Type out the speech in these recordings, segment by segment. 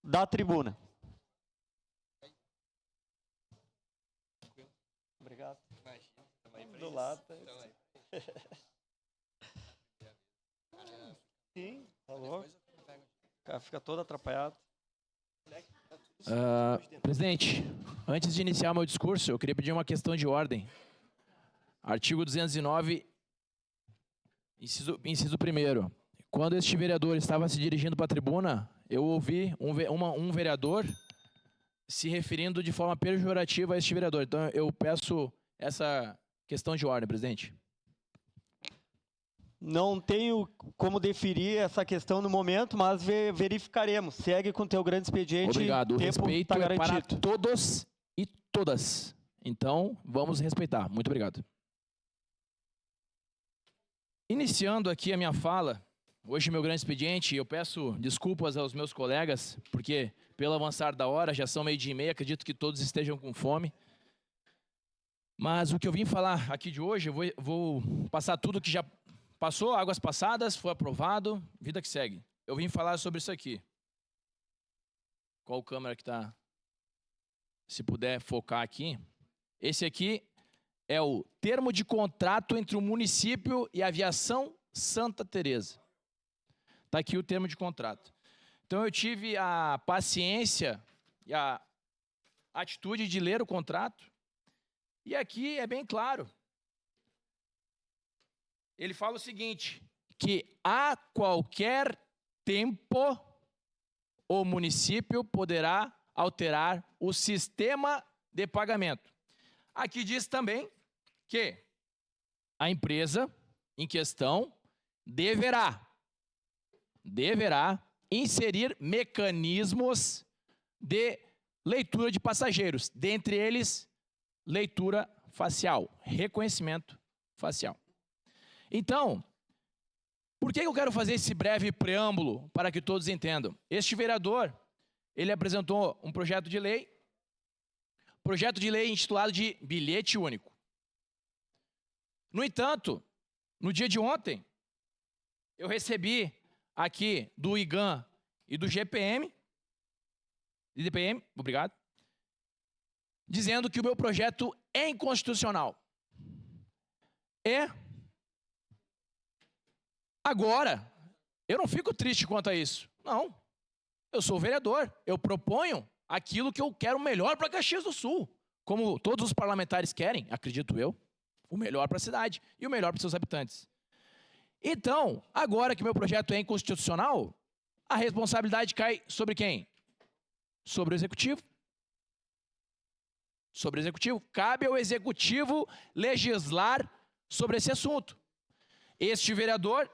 da tribuna. Obrigado. Do lado. Sim, tá louco. O cara fica todo atrapalhado. Presidente, antes de iniciar meu discurso, eu queria pedir uma questão de ordem. Artigo 209, inciso 1º. Quando este vereador estava se dirigindo para a tribuna, eu ouvi um vereador se referindo de forma pejorativa a este vereador. Então, eu peço essa questão de ordem, presidente. Não tenho como definir essa questão no momento, mas verificaremos. Segue com o teu grande expediente. Obrigado. O respeito tá é para garantido. todos e todas. Então, vamos respeitar. Muito obrigado. Iniciando aqui a minha fala, hoje meu grande expediente, eu peço desculpas aos meus colegas, porque pelo avançar da hora, já são 12:30, acredito que todos estejam com fome. Mas o que eu vim falar aqui de hoje, eu vou passar tudo que já passou, águas passadas, foi aprovado, vida que segue. Eu vim falar sobre isso aqui. Qual câmera que está? Se puder focar aqui. Esse aqui é o termo de contrato entre o município e a Aviação Santa Teresa. Está aqui o termo de contrato. Então eu tive a paciência e a atitude de ler o contrato. E aqui é bem claro. Ele fala o seguinte, que a qualquer tempo o município poderá alterar o sistema de pagamento. Aqui diz também que a empresa em questão deverá inserir mecanismos de leitura de passageiros, dentre eles leitura facial, reconhecimento facial. Então, por que eu quero fazer esse breve preâmbulo para que todos entendam? Este vereador, ele apresentou um projeto de lei intitulado de bilhete único. No entanto, no dia de ontem, eu recebi aqui do IGAM e do GPM, IDPM, obrigado, dizendo que o meu projeto é inconstitucional. Agora, eu não fico triste quanto a isso. Não. Eu sou vereador. Eu proponho aquilo que eu quero melhor para Caxias do Sul. Como todos os parlamentares querem, acredito eu, o melhor para a cidade e o melhor para os seus habitantes. Então, agora que meu projeto é inconstitucional, a responsabilidade cai sobre quem? Sobre o Executivo. Sobre o Executivo. Cabe ao Executivo legislar sobre esse assunto. Este vereador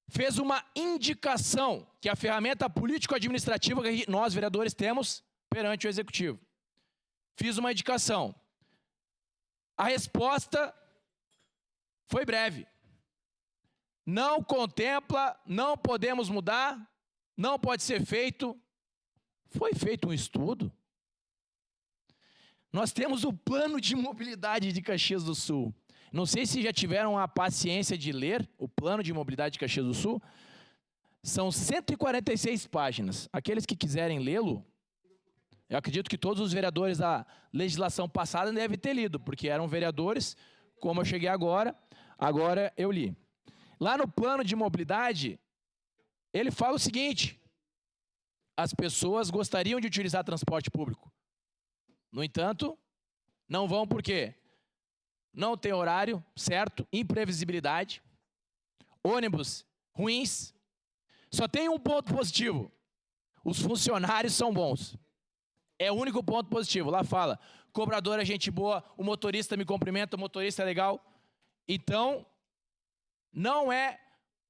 fez uma indicação, que é a ferramenta político-administrativa que nós, vereadores, temos perante o Executivo. Fiz uma indicação. A resposta foi breve. Não contempla, não podemos mudar, não pode ser feito. Foi feito um estudo. Nós temos o plano de mobilidade de Caxias do Sul. Não sei se já tiveram a paciência de ler o plano de mobilidade de Caxias do Sul. São 146 páginas. Aqueles que quiserem lê-lo, eu acredito que todos os vereadores da legislação passada devem ter lido, porque eram vereadores, como eu cheguei agora eu li. Lá no plano de mobilidade, ele fala o seguinte: as pessoas gostariam de utilizar transporte público. No entanto, não vão por quê? Não tem horário certo, imprevisibilidade, ônibus ruins. Só tem um ponto positivo: os funcionários são bons. É o único ponto positivo. Lá fala, cobrador é gente boa, o motorista me cumprimenta, o motorista é legal. Então, não é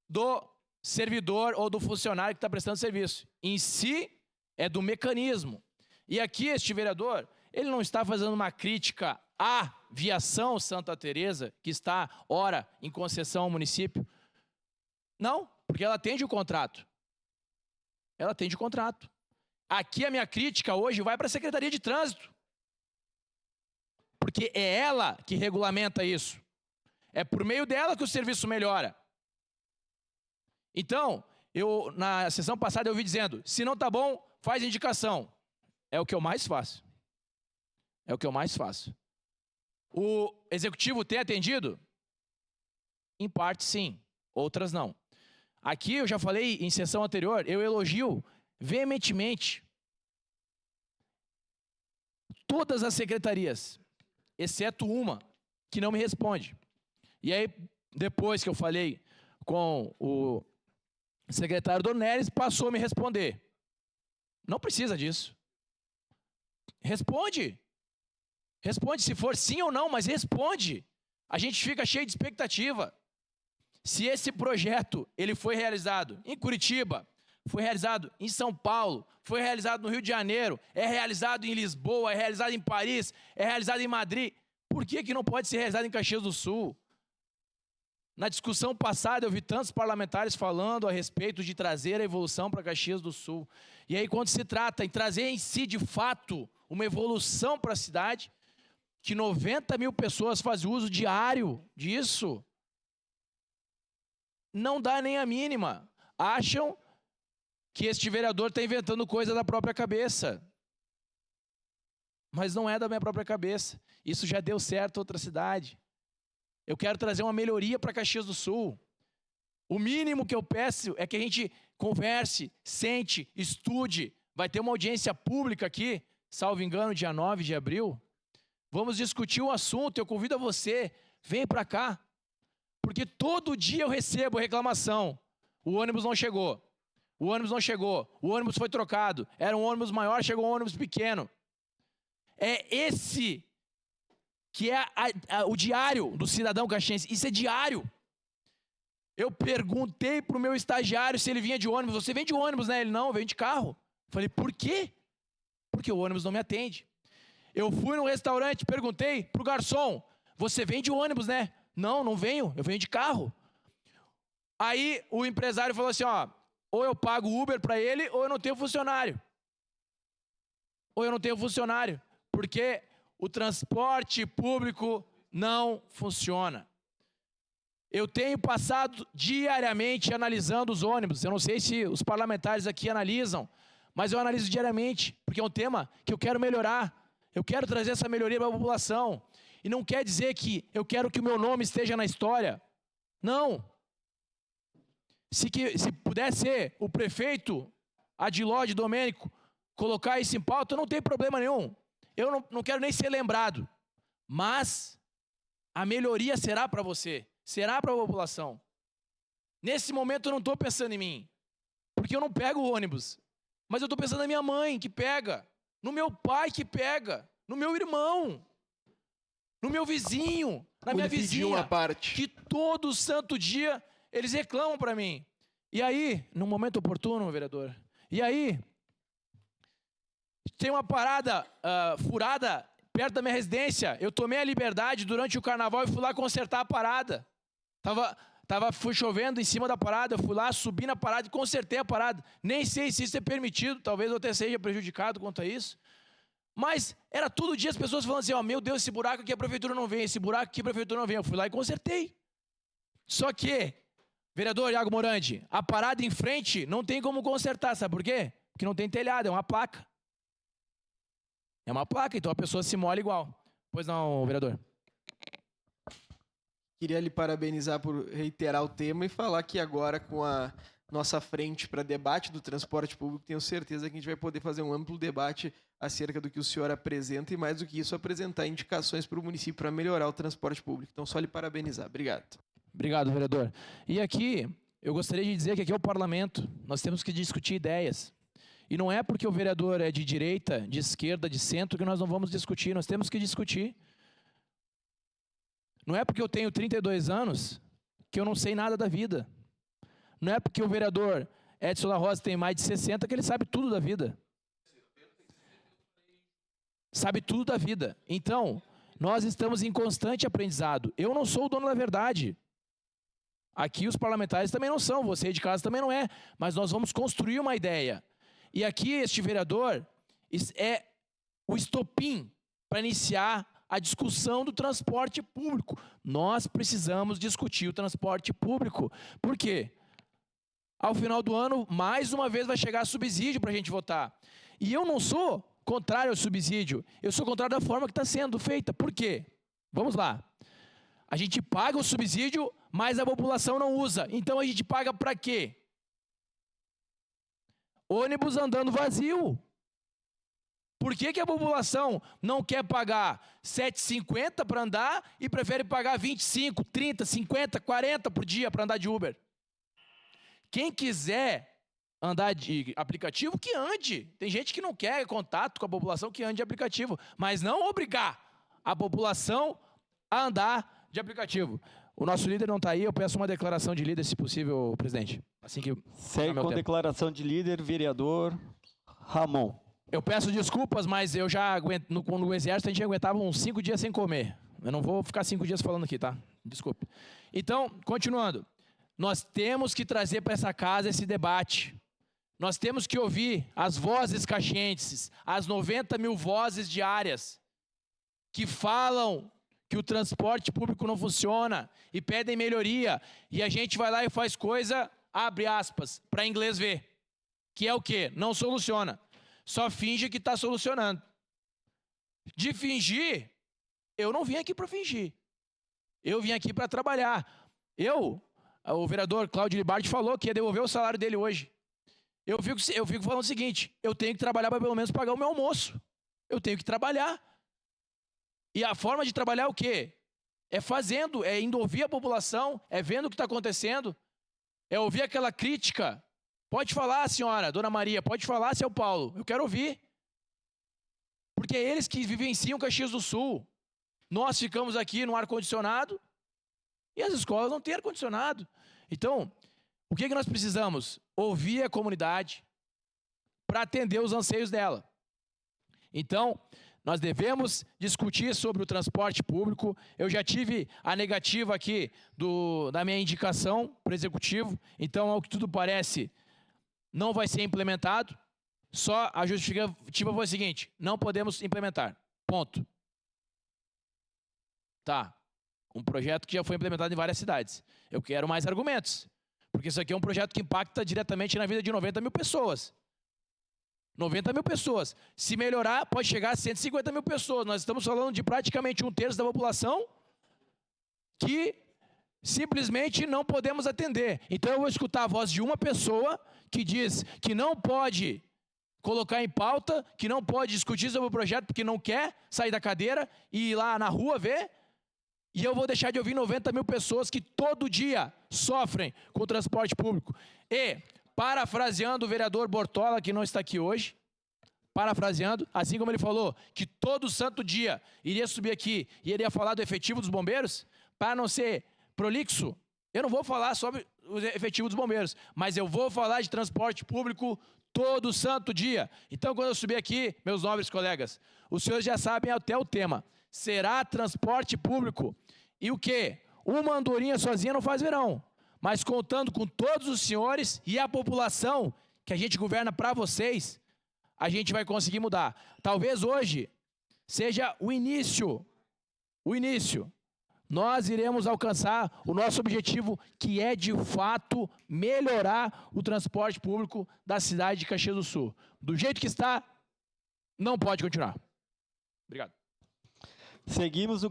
do servidor ou do funcionário que está prestando serviço. Em si, é do mecanismo. E aqui este vereador, ele não está fazendo uma crítica à Aviação Santa Teresa, que está, ora, em concessão ao município. Não, porque ela atende o contrato. Ela atende o contrato. Aqui a minha crítica hoje vai para a Secretaria de Trânsito. Porque é ela que regulamenta isso. É por meio dela que o serviço melhora. Então, Na sessão passada eu ouvi dizendo, se não tá bom, faz indicação. É o que eu mais faço. É o que eu mais faço. O executivo tem atendido? Em parte, sim. Outras, não. Aqui, eu já falei em sessão anterior, eu elogio veementemente todas as secretarias, exceto uma, que não me responde. E aí, depois que eu falei com o secretário Dornelles, passou a me responder. Não precisa disso. Responde. Responde se for sim ou não, mas responde. A gente fica cheio de expectativa. Se esse projeto ele foi realizado em Curitiba, foi realizado em São Paulo, foi realizado no Rio de Janeiro, é realizado em Lisboa, é realizado em Paris, é realizado em Madrid, por que não pode ser realizado em Caxias do Sul? Na discussão passada eu vi tantos parlamentares falando a respeito de trazer a evolução para Caxias do Sul. E aí quando se trata em trazer em si de fato uma evolução para a cidade, que 90 mil pessoas fazem uso diário disso, não dá nem a mínima. Acham que este vereador está inventando coisa da própria cabeça. Mas não é da minha própria cabeça. Isso já deu certo em outra cidade. Eu quero trazer uma melhoria para Caxias do Sul. O mínimo que eu peço é que a gente converse, sente, estude. Vai ter uma audiência pública aqui, salvo engano, dia 9 de abril. Vamos discutir o assunto. Eu convido a você, vem para cá. Porque todo dia eu recebo reclamação. O ônibus não chegou. O ônibus não chegou. O ônibus foi trocado. Era um ônibus maior, chegou um ônibus pequeno. É esse que é o diário do cidadão caxiense. Isso é diário. Eu perguntei para o meu estagiário se ele vinha de ônibus. Você vem de ônibus, né? Ele, não, eu venho de carro. Falei, por quê? Porque o ônibus não me atende. Eu fui no restaurante, perguntei para o garçom, você vem de ônibus, né? Não, não venho, eu venho de carro. Aí o empresário falou assim, ó, ou eu pago Uber para ele, ou eu não tenho funcionário. Ou eu não tenho funcionário, porque o transporte público não funciona. Eu tenho passado diariamente analisando os ônibus. Eu não sei se os parlamentares aqui analisam, mas eu analiso diariamente, porque é um tema que eu quero melhorar. Eu quero trazer essa melhoria para a população. E não quer dizer que eu quero que o meu nome esteja na história. Não. Se puder ser o prefeito Adiló de Domênico colocar isso em pauta, não tem problema nenhum. Eu não quero nem ser lembrado. Mas a melhoria será para você. Será para a população. Nesse momento eu não estou pensando em mim. Porque eu não pego o ônibus. Mas eu estou pensando na minha mãe que pega. No meu pai que pega. No meu irmão. No meu vizinho, na minha vizinha, que todo santo dia eles reclamam para mim. E aí, no momento oportuno, vereador, e aí, tem uma parada furada perto da minha residência. Eu tomei a liberdade durante o carnaval e fui lá consertar a parada. Foi chovendo em cima da parada, eu fui lá, subi na parada e consertei a parada. Nem sei se isso é permitido, talvez eu até seja prejudicado quanto a isso. Mas era todo dia as pessoas falando assim, ó, meu Deus, esse buraco aqui a prefeitura não vem, esse buraco aqui a prefeitura não vem. Eu fui lá e consertei. Só que, vereador Iago Morandi, a parada em frente não tem como consertar, sabe por quê? Porque não tem telhado, é uma placa. É uma placa, então a pessoa se molha igual. Pois não, vereador. Queria lhe parabenizar por reiterar o tema e falar que agora com a nossa frente para debate do transporte público, tenho certeza que a gente vai poder fazer um amplo debate acerca do que o senhor apresenta e, mais do que isso, apresentar indicações para o município para melhorar o transporte público. Então, só lhe parabenizar. Obrigado. Obrigado, vereador. E aqui, eu gostaria de dizer que aqui é o parlamento. Nós temos que discutir ideias. E não é porque o vereador é de direita, de esquerda, de centro, que nós não vamos discutir. Nós temos que discutir. Não é porque eu tenho 32 anos que eu não sei nada da vida. Não é porque o vereador Edson da Rosa tem mais de 60 que ele sabe tudo da vida. Sabe tudo da vida. Então, nós estamos em constante aprendizado. Eu não sou o dono da verdade. Aqui os parlamentares também não são, você de casa também não é. Mas nós vamos construir uma ideia. E aqui este vereador é o estopim para iniciar a discussão do transporte público. Nós precisamos discutir o transporte público. Por quê? ao final do ano, mais uma vez vai chegar subsídio para a gente votar. E eu não sou contrário ao subsídio, eu sou contrário da forma que está sendo feita. Por quê? Vamos lá. A gente paga o subsídio, mas a população não usa. Então a gente paga para quê? Ônibus andando vazio. Por que a população não quer pagar R$ 7,50 para andar e prefere pagar 25, 30, 50, 40 por dia para andar de Uber? Quem quiser andar de aplicativo, que ande. Tem gente que não quer contato com a população, que ande de aplicativo. Mas não obrigar a população a andar de aplicativo. O nosso líder não está aí, eu peço uma declaração de líder, se possível, presidente. Assim que Segue com declaração de líder, vereador Ramon. Eu peço desculpas, mas eu já aguento, no exército a gente aguentava uns 5 dias sem comer. Eu não vou ficar 5 dias falando aqui, tá? Desculpe. Então, continuando. Nós temos que trazer para essa casa esse debate. Nós temos que ouvir as vozes caxienses, as 90 mil vozes diárias que falam que o transporte público não funciona e pedem melhoria. E a gente vai lá e faz coisa, abre aspas, para inglês ver. Que é o quê? Não soluciona. Só finge que está solucionando. De fingir, eu não vim aqui para fingir. Eu vim aqui para trabalhar. O vereador Cláudio Libardi falou que ia devolver o salário dele hoje. Eu fico falando o seguinte, eu tenho que trabalhar para pelo menos pagar o meu almoço. Eu tenho que trabalhar. E a forma de trabalhar é o quê? É fazendo, é indo ouvir a população, é vendo o que está acontecendo, é ouvir aquela crítica. Pode falar, senhora, dona Maria, pode falar, seu Paulo, eu quero ouvir. Porque é eles que vivenciam Caxias do Sul. Nós ficamos aqui no ar-condicionado e as escolas não têm ar-condicionado. Então, o que nós precisamos? Ouvir a comunidade para atender os anseios dela. Então, nós devemos discutir sobre o transporte público. Eu já tive a negativa aqui da minha indicação para o executivo. Então, ao que tudo parece, não vai ser implementado. Só a justificativa foi a seguinte: não podemos implementar. Ponto. Tá. Um projeto que já foi implementado em várias cidades. Eu quero mais argumentos. Porque isso aqui é um projeto que impacta diretamente na vida de 90 mil pessoas. 90 mil pessoas. Se melhorar, pode chegar a 150 mil pessoas. Nós estamos falando de praticamente 1/3 da população que simplesmente não podemos atender. Então eu vou escutar a voz de uma pessoa que diz que não pode colocar em pauta, que não pode discutir sobre o projeto porque não quer sair da cadeira e ir lá na rua ver. E eu vou deixar de ouvir 90 mil pessoas que todo dia sofrem com o transporte público. E, parafraseando o vereador Bortola, que não está aqui hoje, parafraseando, assim como ele falou que todo santo dia iria subir aqui e iria falar do efetivo dos bombeiros, para não ser prolixo, eu não vou falar sobre o efetivo dos bombeiros, mas eu vou falar de transporte público todo santo dia. Então, quando eu subir aqui, meus nobres colegas, os senhores já sabem até o tema. Será transporte público. E o quê? Uma andorinha sozinha não faz verão. Mas contando com todos os senhores e a população que a gente governa para vocês, a gente vai conseguir mudar. Talvez hoje seja o início. Nós iremos alcançar o nosso objetivo, que é, de fato, melhorar o transporte público da cidade de Caxias do Sul. Do jeito que está, não pode continuar. Obrigado. Seguimos o